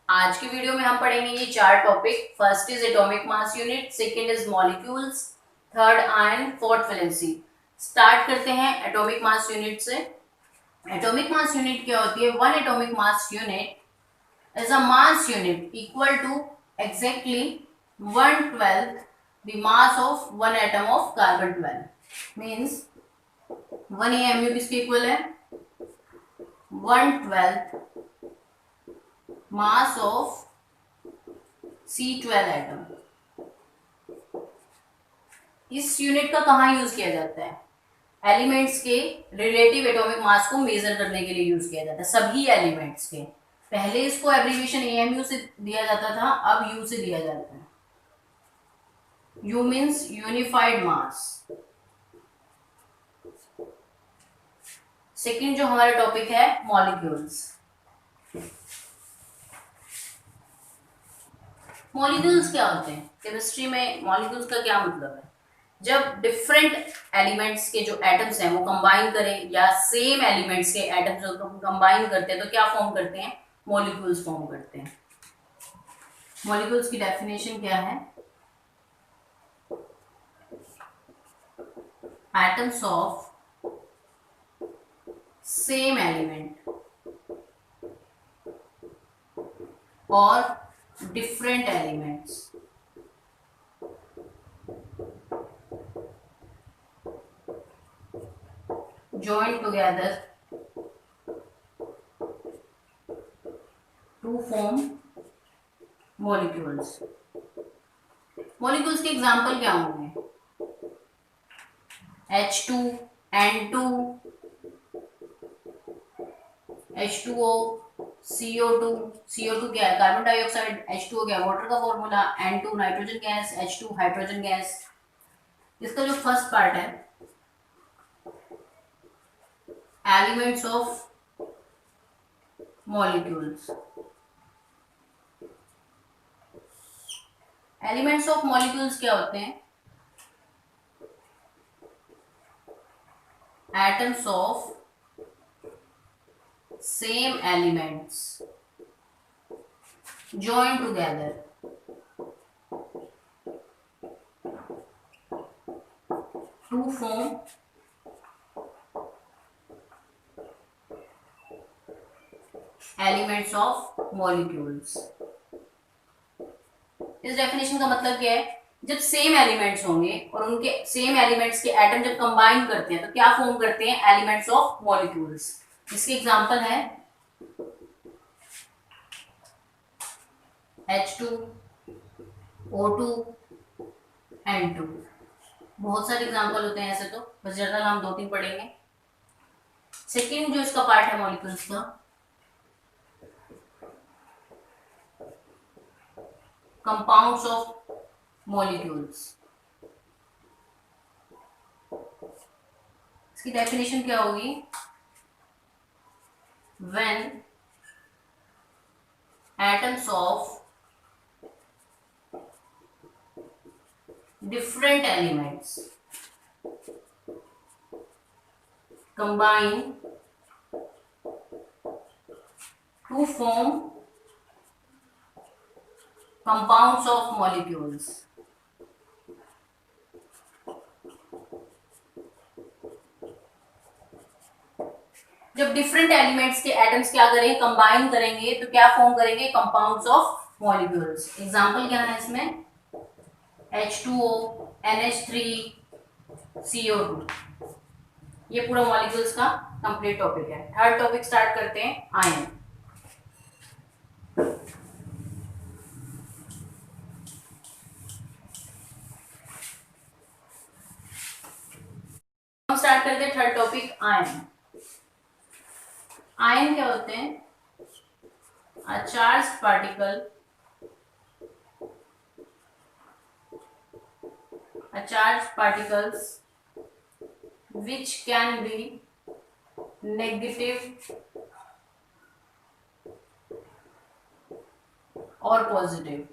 आज की वीडियो में हम पढ़ेंगे ये चार topic. First is atomic mass unit, second is molecules, third ion, fourth valency. Start करते हैं एटॉमिक मास यूनिट से। एटॉमिक मास यूनिट क्या होती है? One atomic mass unit is a mass unit equal to exactly 1/12 the mass of one atom of carbon 12। Means 1 AMU किसके इक्वल है? 1/12 mass of C12 atom. इस यूनिट का कहाँ यूज किया जाता है? एलिमेंट्स के रिलेटिव एटॉमिक मास को मेजर करने के लिए यूज किया जाता है, सभी एलिमेंट्स के। पहले इसको एब्रीविएशन AMU से दिया जाता था, अब यू से दिया जाता है। You means unified mass. Second जो हमारा टॉपिक है मॉलिक्यूल्स। मॉलिक्यूल्स क्या होते हैं? केमिस्ट्री में मॉलिक्यूल्स का क्या मतलब है? जब डिफरेंट एलिमेंट्स के जो एटम्स हैं वो कंबाइन करें, या सेम एलिमेंट्स के एटम्स जो कंबाइन करते हैं तो क्या फॉर्म करते हैं? मॉलिक्यूल्स फॉर्म करते हैं। मॉलिक्यूल्स की डेफिनेशन क्या है? एटम्स ऑफ सेम एलिमेंट और different elements joined together to form molecules। Molecules के एग्जाम्पल क्या होंगे? H2, N2, H2O, CO2। CO2 क्या है? Carbon dioxide. H2O क्या है? वाटर का formula. N2 nitrogen gas, H2 hydrogen gas. इसका जो फर्स्ट पार्ट है, elements of molecules. Elements of molecules क्या होते हैं? Atoms of same elements joined together to form elements of molecules। इस डेफिनेशन का मतलब क्या है? जब सेम एलिमेंट्स होंगे और उनके सेम एलिमेंट्स के एटम जब कंबाइन करते हैं तो क्या फॉर्म करते हैं? Elements of molecules. इसके एग्जांपल है H2, O2, N2। बहुत सारे एग्जांपल होते हैं ऐसे तो, बस जनरल हम 2-3 पढ़ेंगे। सेकेंड जो इसका पार्ट है मॉलिक्यूल्स का, कंपाउंड्स ऑफ मॉलिक्यूल्स। इसकी डेफिनेशन क्या होगी? When atoms of different elements combine to form compounds of molecules। जब डिफरेंट एलिमेंट्स के एटम्स क्या करेंगे? कंबाइन करेंगे तो क्या फॉर्म करेंगे? Compounds of molecules. एग्जांपल क्या है इसमें? H2O, NH3, CO2। ये पूरा मॉलिक्यूल्स का कंप्लीट टॉपिक है। थर्ड टॉपिक स्टार्ट करते हैं, आयन। हम स्टार्ट करते हैं थर्ड टॉपिक, आयन। आयन क्या होते हैं? A charged particle, charged particles which can be negative or positive।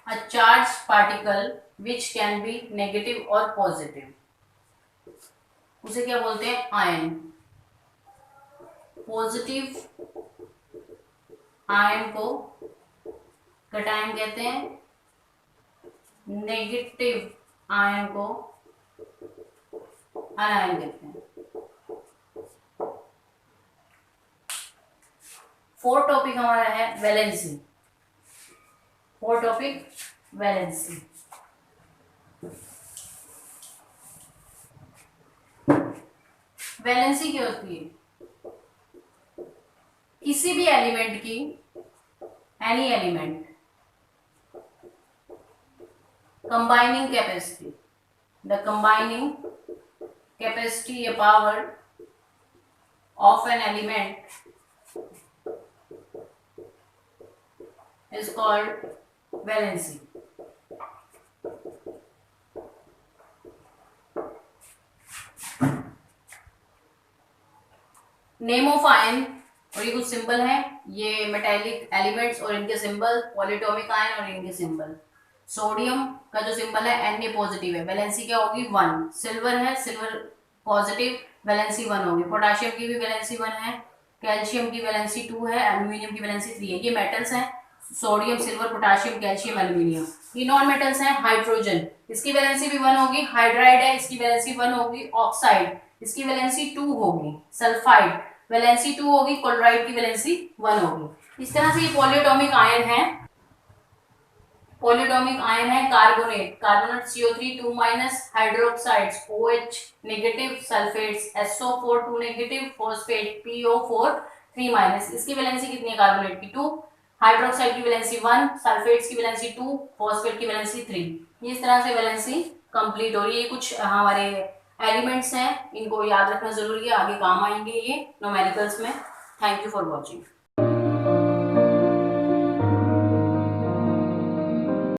A charged particle which can be negative or positive, उसे क्या बोलते हैं? आयन। पॉजिटिव आयन को कैटायन कहते हैं, नेगेटिव आयन को अनायन कहते हैं। फोर्थ टॉपिक हमारा है valency. Fourth topic valency. Valency क्या होती है? किसी भी एलिमेंट की, any element combining capacity, the combining capacity a power of an element is called valency. Name of ion, और ये कुछ सिंबल है, ये मेटेलिक एलिमेंट्स और इनके सिंबल, पॉलीटॉमिक आयन और इनके सिंबल। सोडियम का जो सिंबल है Na पॉजिटिव है, वैलेंसी क्या होगी 1। सिल्वर है, सिल्वर पॉजिटिव, वैलेंसी 1 होगी। पोटेशियम की भी वैलेंसी 1 है, कैल्शियम की वैलेंसी 2 है, एल्यूमिनियम की वैलेंसी 3 है। ये मेटल्स हैं, sodium, silver, potassium, calcium, aluminium. ये नॉन मेटल्स हैं, हाइड्रोजन, इसकी वैलेंसी भी 1 होगी। हाइड्राइड है, इसकी वैलेंसी 1 होगी। ऑक्साइड, इसकी वैलेंसी 2 होगी। सल्फाइड, वैलेंसी 2 होगी। क्लोराइड की वैलेंसी 1 होगी। इस तरह से ये पॉलीएटॉमिक आयन है। पॉलीएटॉमिक आयन है carbonate, carbonate CO3 2 minus, hydroxides OH negative, sulphates SO4 2 negative, phosphate PO4 3 minus. इसकी वैलेंसी कितनी है कार्बोनेट की 2, हाइड्रोक्साइड की वैलेंसी 1, सल्फेट्स की वैलेंसी 2, फॉस्फेट की वैलेंसी 3। इस तरह से वैलेंसी कंप्लीट हो रही है। कुछ हमारे एलिमेंट्स हैं, इनको याद रखना जरूरी है, आगे काम आएंगे ये न्यूमेरिकल्स में। Thank you for watching.